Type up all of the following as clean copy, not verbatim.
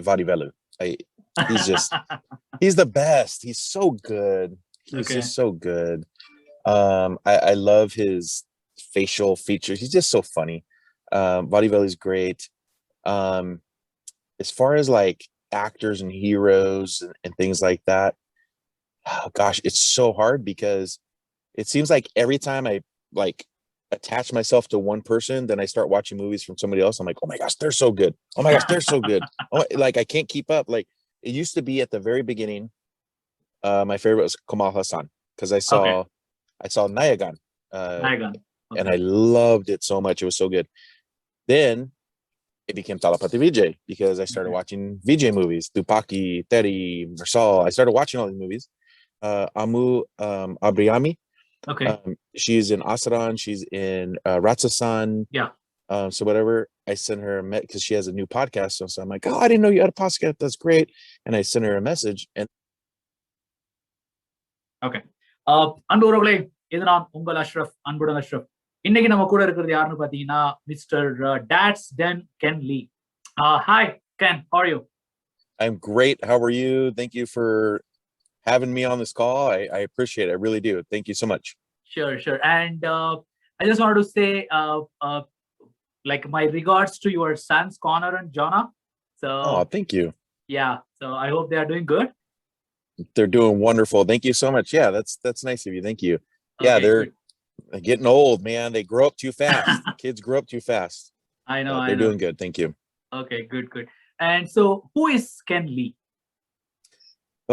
Vadivelu. He's the best. He's so good. He's Okay. just so good. I love his facial features. He's just so funny. Vadivelu's great. As far as like actors and heroes and things like that, oh gosh, it's so hard because it seems like every time I like attach myself to one person, then I start watching movies from somebody else. I'm like, oh my gosh, they're so good. Oh my gosh, they're so good. Oh, like I can't keep up. Like it used to be at the very beginning. My favorite was Kamal Hassan because Okay. I saw Nayagan, Nayagan. and Okay. I loved it so much. It was so good. Then it became Talapathy Vijay because I started Okay. watching Vijay movies, Tupaki, Teddy, Marsal. I started watching all these movies. Amu Abriyami, Okay. she's in Asaran, she's in Ratsasan. Yeah. So whatever, I sent her a because she has a new podcast. So I'm like, oh, I didn't know you had a podcast. That's great. And I sent her a message. And okay. அன்புறவுகளே, இது நான் உங்கள் அஷ்ரஃப், அன்புடன் அஷ்ரஃப். இன்னைக்கு நம்ம கூட இருக்கிறது யாருன்னு பாத்தீங்கன்னா மிஸ்டர் டாட்ஸ் டென் Ken Lee. Hi Ken, how are you? I'm great. How are you? Thank you for having me on this call. I appreciate it. I really do. Thank you so much. Sure. And I just wanted to say like my regards to your sons Connor and Jonah. So Thank you. yeah, so I hope they are doing good. They're doing wonderful. Thank you so much. Yeah, that's nice of you. Thank you. Yeah, Okay, they're good. getting old, man. They grow up too fast. Kids grow up too fast. I know. They're doing good. Thank you. Okay, good. And so who is Ken Lee?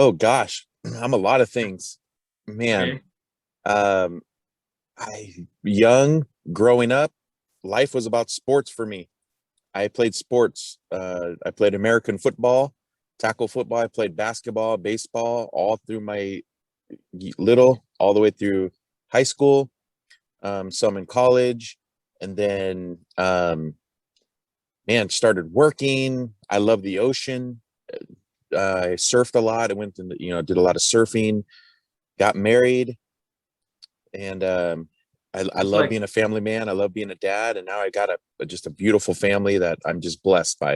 Oh gosh, I'm a lot of things, man. Okay. I young growing up, life was about sports for me. I played sports. I played American football, tackle football. I played basketball, baseball, all through my little, all the way through high school, some in college, and then man, started working. I love the ocean. I surfed a lot. I went and did a lot of surfing. Got married, and I love being a family man. I love being a dad, and now I got just a beautiful family that I'm just blessed by.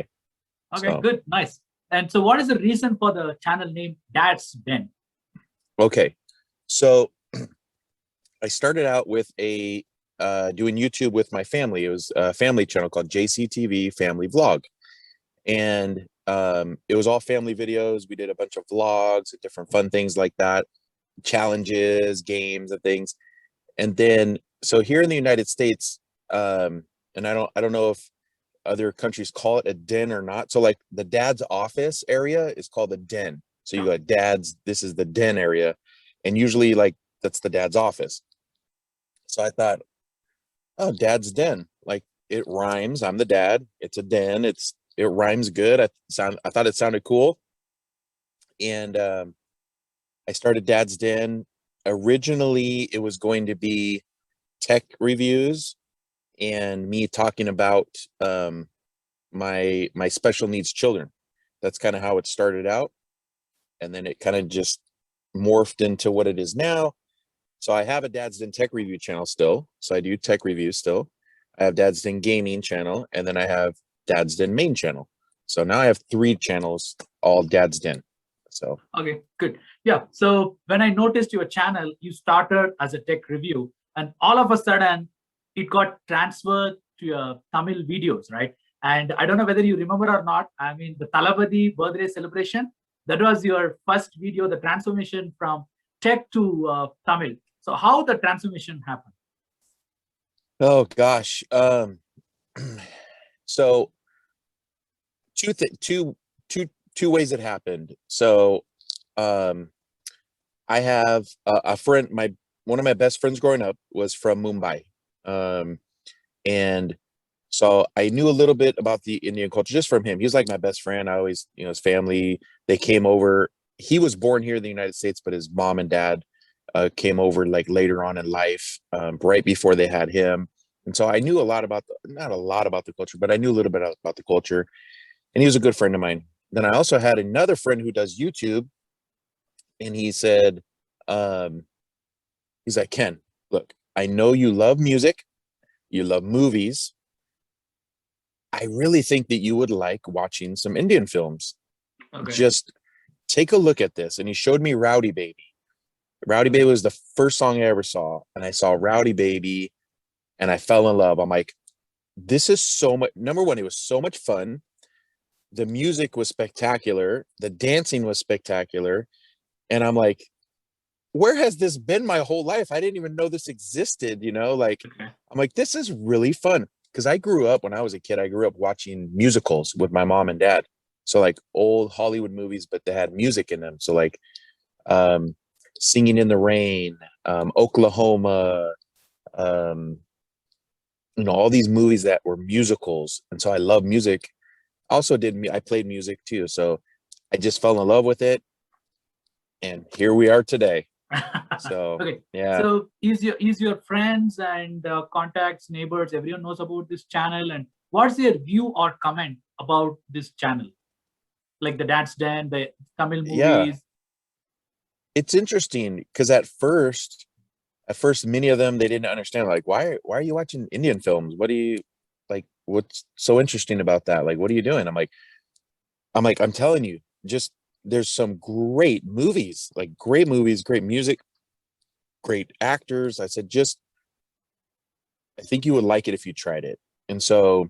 Okay, so. Good, nice. And so, what is the reason for the channel name Dad's Den? Okay, so I started out with doing YouTube with my family. It was a family channel called JCTV Family Vlog, and it was all family videos. We did a bunch of vlogs, different fun things like that, challenges, games, and things. And then, so here in the United States, and I don't know if other countries call it a den or not. So like the dad's office area is called a den. So you go dad's, this is the den area. And usually like that's the dad's office. So I thought, oh, dad's den. Like it rhymes. I'm the dad. It's a den. It rhymes good. I thought it sounded cool. And I started Dad's Den. Originally, it was going to be tech reviews and me talking about my special needs children. That's kind of how it started out. And then it kind of just morphed into what it is now. So I have a Dad's Den tech review channel still. So I do tech reviews still. I have Dad's Den gaming channel, and then I have Dad's Den main channel. So now I have 3 channels, all Dad's Den. So okay, good. Yeah. So when I noticed your channel, you started as a tech review, and all of a sudden it got transferred to your Tamil videos, right? And I don't know whether you remember or not. I mean, the Talapathy birthday celebration, that was your first video, the transformation from tech to Tamil. So how the transformation happened? Oh gosh. So two ways it happened. So I have a friend, one of my best friends growing up was from Mumbai. And so I knew a little bit about the Indian culture just from him. He was like my best friend. I always, his family, they came over. He was born here in the United States, but his mom and dad came over like later on in life, right before they had him. And so I knew a lot about, not a lot about the culture, but I knew a little bit about the culture. And he was a good friend of mine. Then I also had another friend who does YouTube. And he said, he's like, Ken, look, I know you love music. You love movies. I really think that you would like watching some Indian films. Okay. Just take a look at this. And he showed me Rowdy Baby. Rowdy Okay. Baby was the first song I ever saw. And I saw Rowdy Baby and I fell in love. I'm like, this is so much. Number one, it was so much fun. The music was spectacular. The dancing was spectacular. And I'm like, where has this been my whole life? I didn't even know this existed, you know, like, Okay. I'm like, this is really fun. Cause I grew up when I was a kid, I grew up watching musicals with my mom and dad. So like old Hollywood movies, but they had music in them. So like, um, Singing in the Rain, Oklahoma, um, you know, all these movies that were musicals. And so I love music. Also I played music too. So I just fell in love with it. And here we are today. So, Okay. yeah. So is your friends and contacts, neighbors, everyone knows about this channel, and what's their view or comment about this channel? Like the sDen, the Tamil Yeah. movies. It's interesting because at first, many of them, they didn't understand, like, why are you watching Indian films? What do you like? What's so interesting about that? Like, what are you doing? I'm like, I'm telling you, just there's some great movies, like great movies, great music, great actors. I said, I think you would like it if you tried it. And so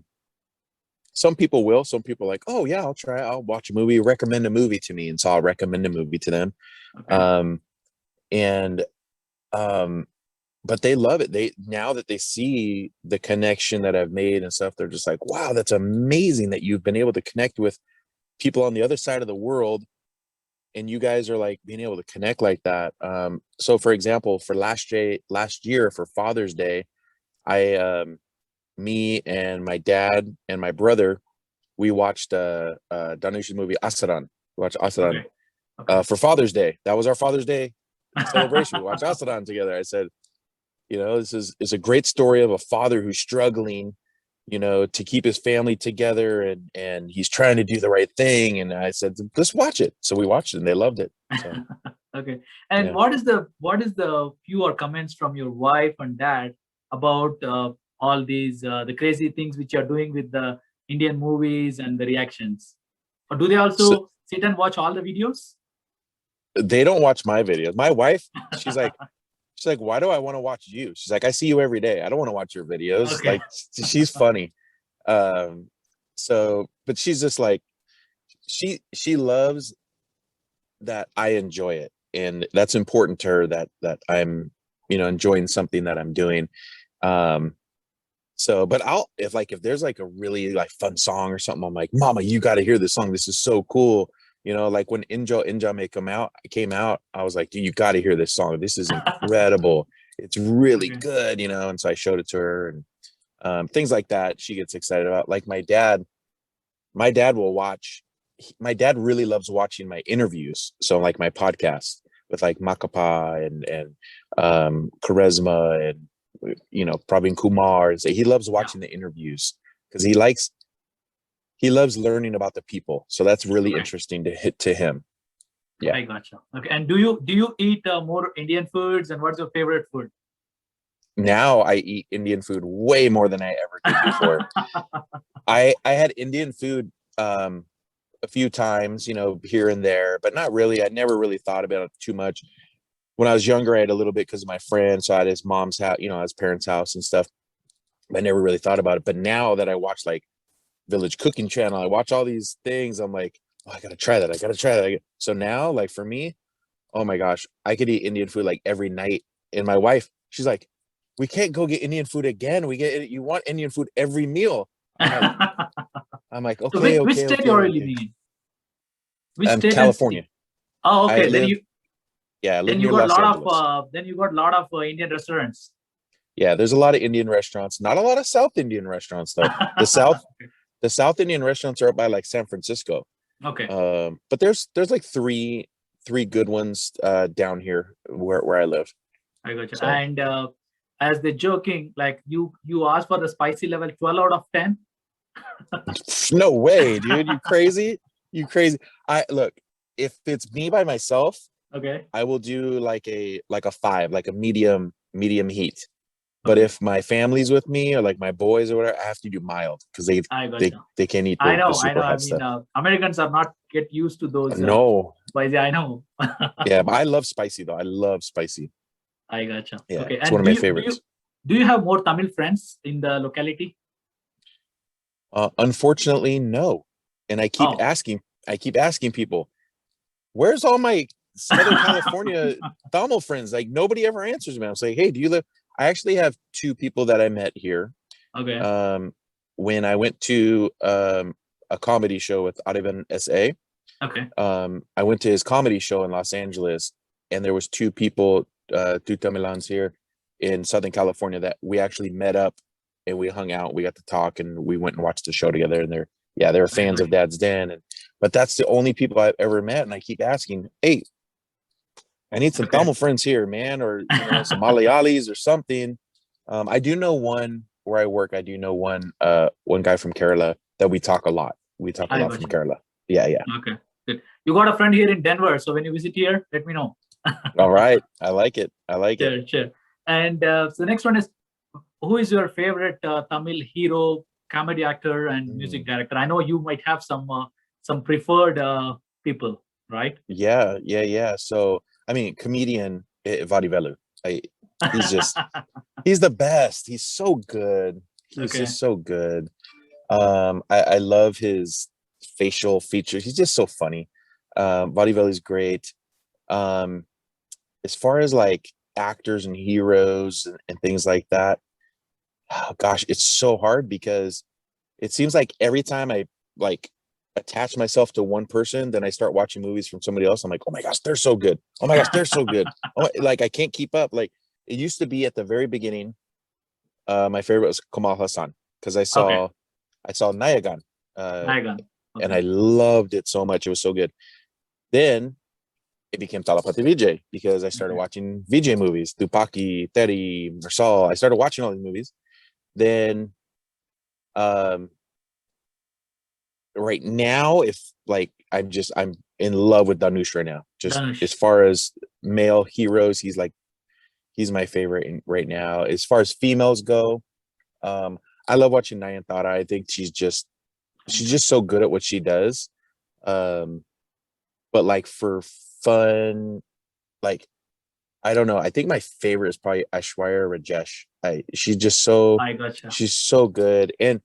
some people will, some people are like, oh yeah, I'll try it. I'll watch a movie, recommend a movie to me. And so I'll recommend a movie to them. Okay. Um, and, um, but they love it. Now that they see the connection that I've made and stuff, they're just like, wow, that's amazing that you've been able to connect with people on the other side of the world. And you guys are like being able to connect like that. So for example, for last year for Father's Day, me and my dad and my brother, we watched Dhanush's movie Asaran. We watched Asaran Okay. Okay. for Father's Day. That was our Father's Day celebration. We watched Asaran together. I said, you know, this is a great story of a father who's struggling, you know, to keep his family together, and he's trying to do the right thing. And I said, let's watch it. So we watched it and they loved it. So Okay. And yeah. what is the view or comments from your wife and dad about all these the crazy things which you're doing with the Indian movies and the reactions? Or do they So also sit and watch all the videos? they don't watch my videos. My wife, she's like, why do I want to watch you? She's like, I see you every day. I don't want to watch your videos. Okay. Like, she's funny. Um, so, but she's just like, she loves that I enjoy it. And that's important to her, that I'm, you know, enjoying something that I'm doing. Um, so, but if there's like a really like fun song or something, I'm like, Mama, you got to hear this song. This is so cool. You know, like when Inja May came out, I was like, dude, you got to hear this song. This is incredible. It's really Okay. good, you know. And so I showed it to her, and things like that. She gets excited about. Like my dad will watch. My dad really loves watching my interviews. So like my podcast with like Makapa and Charisma and, you know, Praveen Kumar. And so he loves Yeah. watching the interviews because he loves learning about the people. So that's really Okay. interesting to him. Yeah. I gotcha. Okay. And do you eat more Indian foods, and what's your favorite food? Now I eat Indian food way more than I ever did before. I had Indian food a few times, you know, here and there, but not really. I never really thought about it too much. When I was younger, I had a little bit because of my friend. So I had his mom's house, you know, his parents' house and stuff. I never really thought about it. But now that I watch like Village Cooking Channel, I watch all these things. I'm like, oh, I gotta try that. I gotta try that. So now, like for me, oh my gosh, I could eat Indian food like every night. And my wife, she's like, we can't go get Indian food again. You want Indian food every meal. I'm like, So okay, which okay, state okay, you're okay. living in? Which state and California. city? Oh, I okay. live, yeah, I live Then you near got Los lot of Angeles. Indian restaurants. Yeah, there's a lot of Indian restaurants. Not a lot of South Indian restaurants though. The South, the South Indian restaurants are up by like San Francisco. Okay. But there's like three good ones down here where I live. I got you. So And as they're joking, like you asked for the spicy level 12 out of 10. no way, dude. You crazy? You crazy? I look, if it's me by myself, Okay. I will do like a 5, like a medium heat. But Okay. if my family's with me or like my boys or whatever, I have to do mild because I gotcha. they can't eat I the know, I super know. I hot mean, stuff. Americans are not get used to those No, spicy. I know. yeah, but I love spicy though. I love spicy. I gotcha. Yeah, Okay. it's one And of my favorites. do you have more Tamil friends in the locality? Unfortunately, no. And Oh. I keep asking people, where's all my Southern California Tamil friends? Like nobody ever answers me. I'm like, hey, do you live? I actually have two people that I met here. Okay. When I went to a comedy show with Anbudan SA. Okay. I went to his comedy show in Los Angeles, and there was two people, two Tamilans here in Southern California that we actually met up and we hung out. We got to talk and we went and watched the show together. And they're I fans got of Dad's Den. But that's the only people I've ever met. And I keep asking, hey, I need some okay. Tamil friends here, man, or some Malayalis or something. I do know one where I work. I do know one guy from Kerala that we talk a lot. We talk a I lot got from you. Kerala. Yeah, yeah. Okay. Good. You got a friend here in Denver, so when you visit here, let me know. All right. I like it. I like it. Sure, sure. And so the next one is, who is your favorite Tamil hero, comedy actor, and music director? I know you might have some preferred people, right? Yeah, yeah, yeah. So, I mean, comedian Vadivelu. He's just he's the best. He's so good. He's Okay. just so good. I love his facial features. He's just so funny. Vadivelu's great. Um, as far as like actors and heroes and things like that, oh gosh, it's so hard because it seems like every time I like attach myself to one person, then I start watching movies from somebody else. I'm like, oh my gosh, they're so good. Oh my gosh, they're so good. Like I can't keep up. Like it used to be at the very beginning. My favorite was Kamal Hassan because Okay. I saw Nayagan, Nayagan. and Okay. I loved it so much. It was so good. Then it became Talapathy Vijay because I started Okay. watching Vijay movies, Tupaki, Teddy, Marsal. I started watching all these movies. Then um right now, if like I'm in love with Danush right now. Just as Dhanush. far as male heroes, he's my favorite right now. As far as females go, I love watching Nayanthara. I think she's just so good at what she does. Um, but like for fun, like I don't know. I think my favorite is probably Aishwarya Rajesh. She's just I gotcha. she's so good, and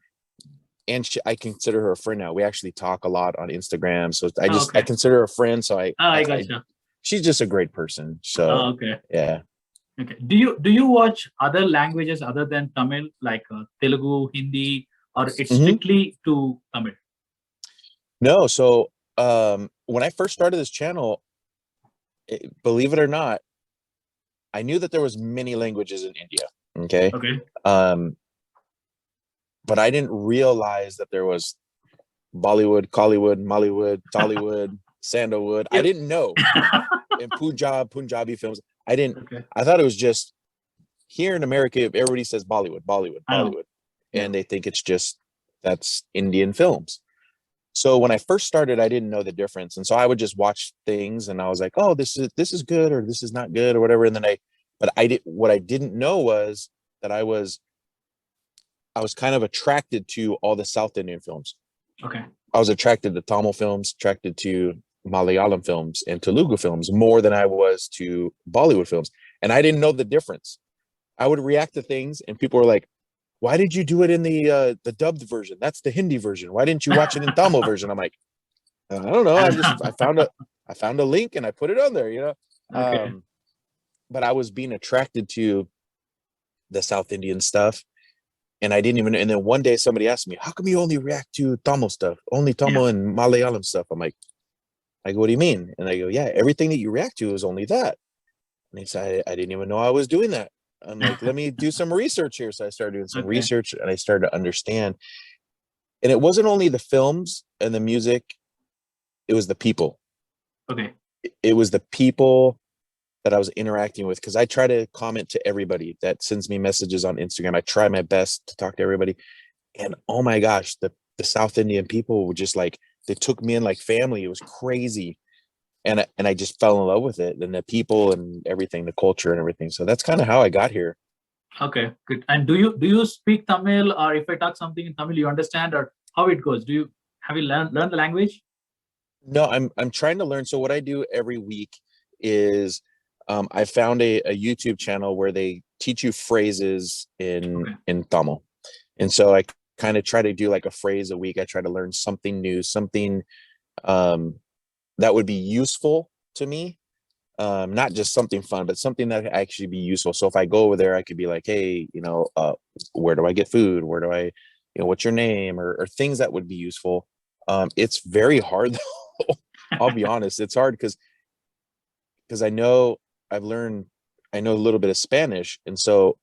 I consider her a friend now. We actually talk a lot on Instagram, so Oh, I okay. consider her a friend. So Oh, I gotcha. she's just a great person. So Oh, okay. yeah. Okay. Do you watch other languages other than Tamil, like Telugu, Hindi, or it's Hmm. strictly to Tamil? No, so when I first started this channel, believe it or not, I knew that there was many languages in India. Okay. Okay. Um, but I didn't realize that there was Bollywood, Collywood, Mollywood, Tollywood, Sandalwood. I Yep. didn't know. And Punjabi films. Okay. I thought it was just here in America, everybody says Bollywood, Bollywood, I know. Bollywood. Yeah. And they think it's just that's Indian films. So when I first started, I didn't know the difference. And so I would just watch things and I was like, oh, this is good or this is not good or whatever. And then what I didn't know was that I was kind of attracted to all the South Indian films. Okay. I was attracted to Tamil films, attracted to Malayalam films and Telugu films more than I was to Bollywood films. And I didn't know the difference. I would react to things and people were like, why did you do it in the dubbed version? That's the Hindi version. Why didn't you watch it in Tamil version? I'm like, I don't know. I found a link and I put it on there, you know. Okay. But I was being attracted to the South Indian stuff and I didn't even. And then one day somebody asked me, "How come you only react to Tamil stuff, only Yeah. Tamil and Malayalam stuff?" I'm like, "I go, what do you mean?" And I go, "Yeah, everything that you react to is only that." And he said, "I didn't even know I was doing that." I'm like, "Let me do some research here." So I started doing some Okay. research and I started to understand. And it wasn't only the films and the music; it was the people. Okay. It was the people that I was interacting with because I try to comment to everybody that sends me messages on Instagram. I try my best to talk to everybody. And oh my gosh, the South Indian people were just like they took me in like family. It was crazy. And I just fell in love with it and the people and everything, the culture and everything. So that's kind of how I got here. Okay, good. And do you speak Tamil, or if I talk something in Tamil, you understand, or how it goes? Have you learned the language? No, I'm trying to learn. So what I do every week is I found a YouTube channel where they teach you phrases Okay. in Tamil. And so I kind of try to do like a phrase a week. I try to learn something new, something um that would be useful to me. Not just something fun, but something that could actually be useful. So if I go over there, I could be like, hey, where do I get food? Where do I, what's your name? Or things that would be useful. It's very hard though. I'll be honest. It's hard because I've learned, I know a little bit of Spanish. And so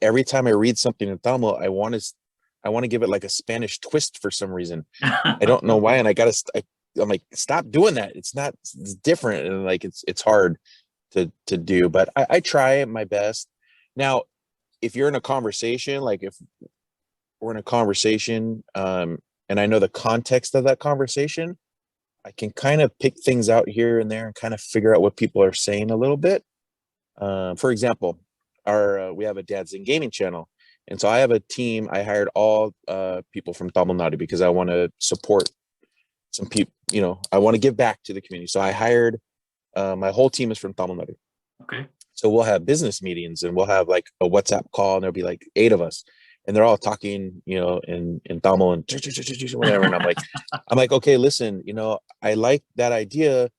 every time I read something in Tamil, I want to give it like a Spanish twist for some reason. I don't know why. Okay. And I'm like, stop doing that. It's different. And like, it's hard to do, but I try my best. Now, if you're in a conversation, like if we're in a conversation, and I know the context of that conversation, I can kind of pick things out here and there and kind of figure out what people are saying a little bit. For example, we have a Dad's in Gaming channel. And so I have a team. I hired all people from Tamil Nadu because I want to support some people, I want to give back to the community. So I hired, my whole team is from Tamil Nadu. Okay. So we'll have business meetings and we'll have like a WhatsApp call and there'll be like 8 of us. And they're all talking, in Tamil and whatever. And I'm like, okay, listen, I like that idea,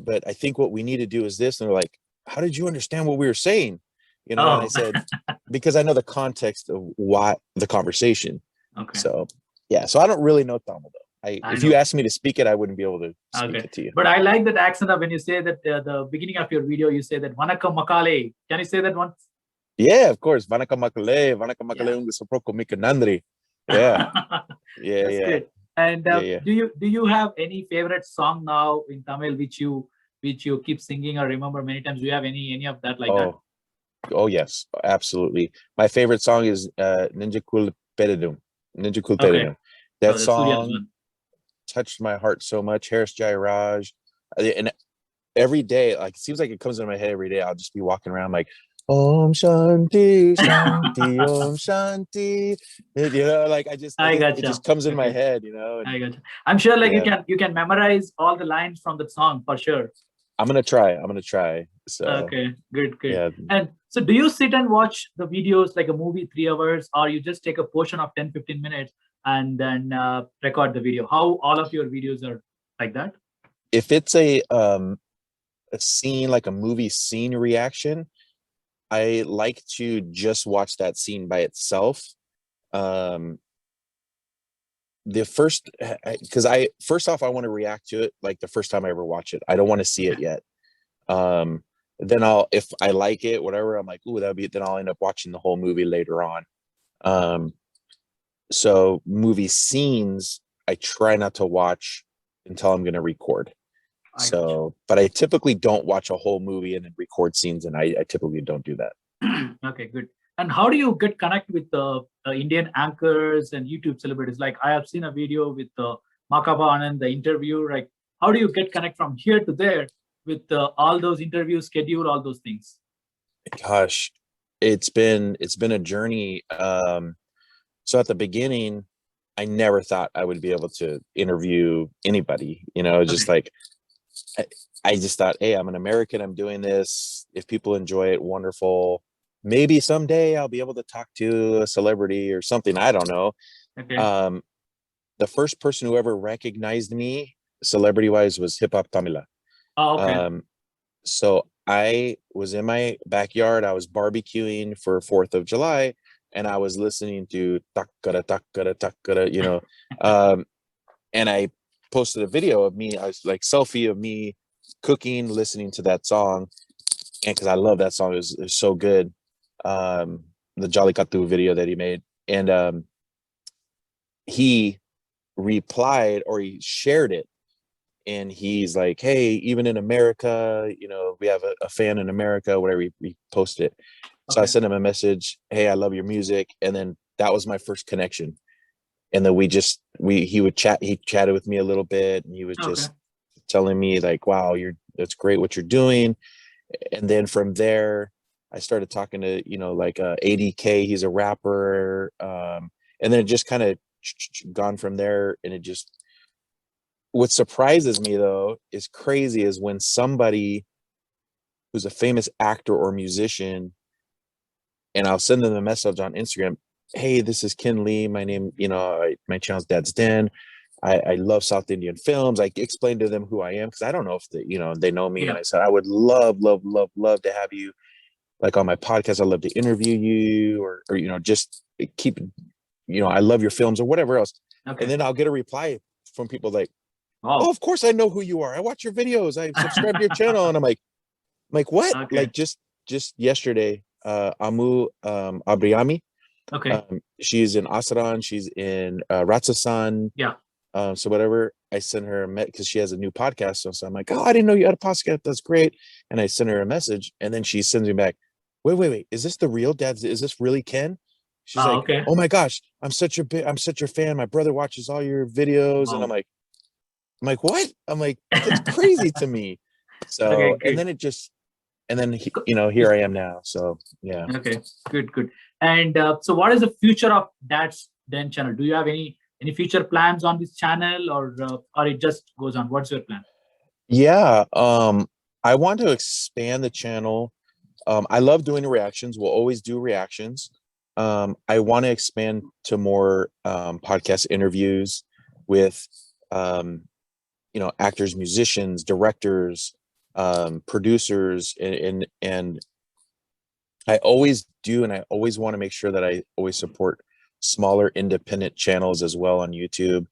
but I think what we need to do is this. And they're like, how did you understand what we were saying? And I Oh, said, because I know the context of why the conversation. okay. So yeah, so I don't really know Tamil though. I If you know. asked me to speak it, I wouldn't be able to speak Okay. it to you. But I like that accent of when you say that the beginning of your video, you say that Vanakkam Makale. Can you say that once? Yeah, of course. Vanakkam makale, vanakkam Yeah. makale ungu saproko mika nandri. Yeah, yeah, That's yeah, good. And yeah, yeah. do you have any favorite song now in Tamil which you keep singing or remember many times? Do you have any of that like that? Oh, oh yes, absolutely. My favorite song is Ninja Kul Peridum. Ninja Kul Okay. Peridum. That Oh, that's Surya's song one. touched my heart so much. Harris Jai Raj. And every day, like it seems like it comes into my head every day. I'll just be walking around like Om Shanti Shanti Om Shanti. Like I it gotcha. just comes in my Okay. head, and I gotcha. I'm sure like you yeah, can you can memorize all the lines from that song for sure. I'm gonna try. I'm gonna try. So Okay, good, good. yeah, And so do you sit and watch the videos like a movie 3 hours, or you just take a portion of 10-15 minutes and then record the video? How all of your videos are like that? if it's a scene like a movie scene reaction, I like to just watch that scene by itself. Um, the first because I first off I want to react to it like the first time I ever watch it. I don't want to see it yet. Um, then if I like it, whatever, I'm like, ooh, then I'll end up watching the whole movie later on. Um, so movie scenes, I try not to watch until I'm going to record. I got So, but I typically don't watch a whole movie and then record scenes, and I typically don't do that. you. Okay, good. And how do you get connect with the Indian anchors and YouTube celebrities? Like I have seen a video with Makapa and the interview. Like how do you get connect from here to there with all those interviews, schedule all those things? Gosh, it's been a journey. So at the beginning, I never thought I would be able to interview anybody. Just Okay. like I, I just thought, hey, I'm an American. I'm doing this. If people enjoy it, wonderful. Maybe someday I'll be able to talk to a celebrity or something. I don't know. Okay. Um, the first person who ever recognized me, celebrity wise, was Hip Hop Tamila. Oh, okay. Um, so I was in my backyard. I was barbecuing for 4th of July, and I was listening to takara takara takara, and I posted a video of me. I was like selfie of me cooking, listening to that song, and because I love that song, it was so good. The Jolly Katu video that he made, and he replied or he shared it, and he's like, hey, even in America, we have a fan in America, whatever. He posted it. So I Okay. sent him a message, hey, I love your music. And then that was my first connection. And then he chatted with me a little bit, and he was Okay. just telling me like, wow, it's great what you're doing. And then from there, I started talking to, like ADK, he's a rapper. And then it just kind of gone from there. And it just, what surprises me though, is crazy, is when somebody who's a famous actor or musician, and I'll send them a message on Instagram, hey, this is Ken Lee. My name, my channel's sDen. I love South Indian films. I explained to them who I am, because I don't know if they know me. Yeah. And I said, I would love, love, love, love to have you like on my podcast. I'd love to interview you, or just keep, I love your films or whatever else. Okay. And then I'll get a reply from people like, oh, of course I know who you are. I watch your videos. I subscribe to your channel. And I'm like, what? Okay. Like just yesterday, Abriami. Okay. She's in Asaran. She's in Ratsasan. Yeah. So whatever, I sent her a because she has a new podcast. So I'm like, oh, I didn't know you had a podcast. That's great. And I sent her a message, and then she sends me back, wait. Is this the real dad? Is this really Ken? She's like, Okay. oh my gosh, I'm such a fan. My brother watches all your videos. Wow. And I'm like, what? I'm like, that's crazy to me. So, Okay, and then here I am now. So yeah. Okay, good. And so what is the future of Dad's Den channel? Do you have any future plans on this channel, or it just goes on? What's your plan? Yeah. I want to expand the channel. I love doing reactions. We'll always do reactions. I want to expand to more podcast interviews with actors, musicians, directors, producers, and I always do, and I always want to make sure that I always support smaller independent channels as well on YouTube.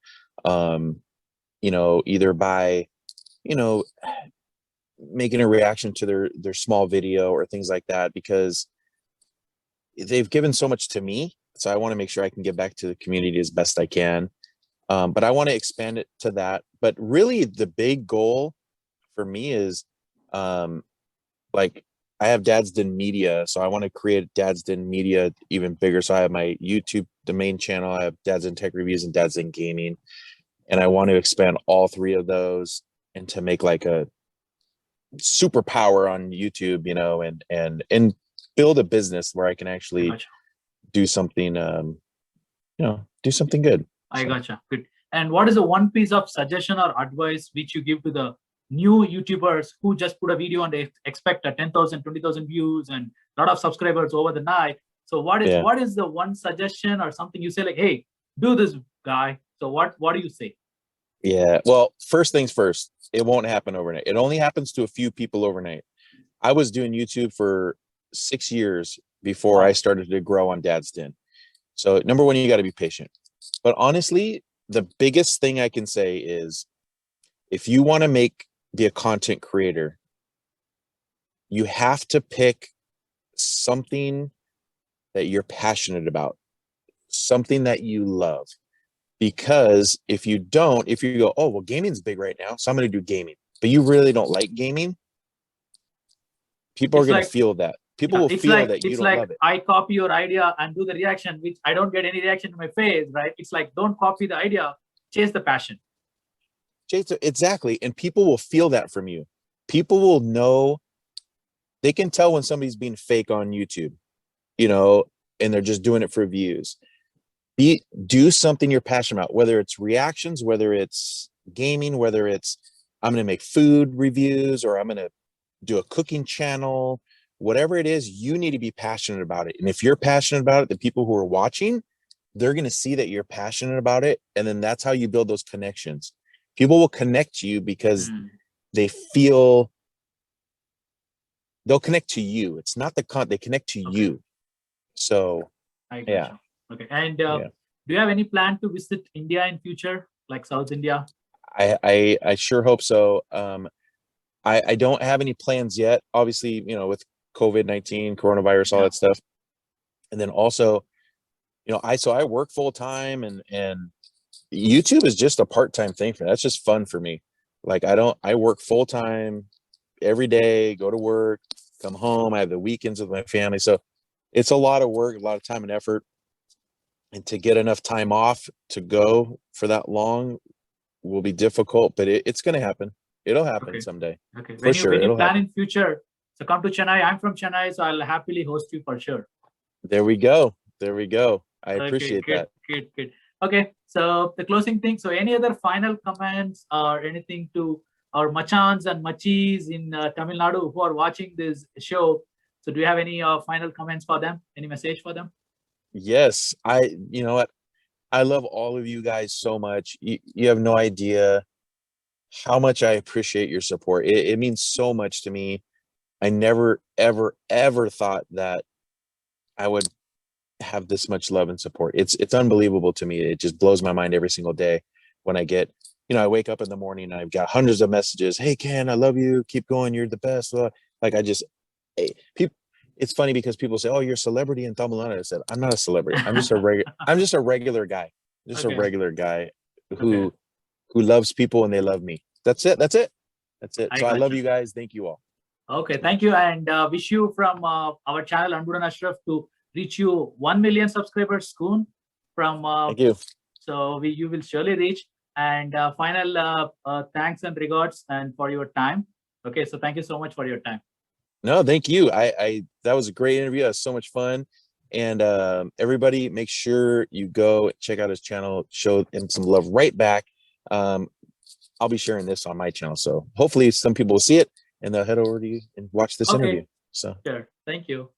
Either by making a reaction to their small video or things like that, because they've given so much to me. So I want to make sure I can give back to the community as best I can. But I want to expand it to that. But really the big goal for me is like, I have sDen Media, so I want to create sDen Media even bigger. So I have my YouTube, the main channel, I have sDen Tech Reviews and sDen Gaming, and I want to expand all three of those and to make like a superpower on YouTube, and build a business where I can actually do something, do something good. I gotcha. Good. And what is the one piece of suggestion or advice which you give to the new YouTubers who just put a video and they expect a 10,000, 20,000 views and a lot of subscribers over the night? So what is the one suggestion or something you say like, hey, do this, guy? So what do you say? Yeah. Well, first things first, it won't happen overnight. It only happens to a few people overnight. I was doing YouTube for 6 years before I started to grow on sDen. So number one, you got to be patient. But honestly, the biggest thing I can say is, if you want to be a content creator, you have to pick something that you're passionate about, something that you love. Because if you go, oh, well, gaming's big right now, so I'm going to do gaming, but you really don't like gaming, people are going to feel that. People will feel that you don't love it. I copy your idea and do the reaction, which I don't get any reaction to my face, right? It's like, don't copy the idea, chase the passion. Exactly. And people will feel that from you. People will know, they can tell when somebody's being fake on YouTube, and they're just doing it for views. Do something you're passionate about, whether it's reactions, whether it's gaming, whether it's, I'm going to make food reviews, or I'm going to do a cooking channel, whatever it is, you need to be passionate about it. And if you're passionate about it, the people who are watching, they're going to see that you're passionate about it. And then that's how you build those connections. People will connect to you because they feel, they'll connect to you. It's not they connect to you. So, yeah. Okay. And do you have any plan to visit India in future, like South India? I sure hope so. I don't have any plans yet, obviously, with COVID-19, coronavirus, all that stuff. And then also, I work full time, and YouTube is just a part-time thing for me. That's just fun for me. Like, I work full time every day, go to work, come home. I have the weekends with my family. So it's a lot of work, a lot of time and effort. And to get enough time off to go for that long will be difficult, but it's going to happen. It'll happen someday. Okay. For sure. When you plan in future, So come to Chennai. I'm from Chennai, so I'll happily host you for sure. There we go. There we go. I Okay, appreciate good, that. good. Okay, so the closing thing. So any other final comments or anything to our machans and machis in Tamil Nadu who are watching this show? So do you have any final comments for them? Any message for them? Yes, you know what? I love all of you guys so much. You have no idea how much I appreciate your support. It means so much to me. I never, ever, ever thought that I would have this much love and support. It's unbelievable to me. It just blows my mind every single day when I get, I wake up in the morning and I've got hundreds of messages. Hey, Ken, I love you. Keep going. You're the best. Like people. It's funny because people say, "Oh, you're a celebrity in Tamil Nadu." I said, "I'm not a celebrity. I'm just a regular guy. Just a Okay. regular guy Okay. who loves people and they love me. That's it. That's it. That's it. So I love you guys. Thank you all. Okay, thank you, and wish you from our channel Anbudan Ashraf to reach you 1 million subscribers soon. From Thank you. So you will surely reach. And final thanks and regards and for your time. Okay, so thank you so much for your time. No, thank you. That was a great interview. That was so much fun. And everybody, make sure you go check out his channel, show him some love right back. I'll be sharing this on my channel, so hopefully some people will see it and they'll head over to you and watch this interview. So sure. Thank you.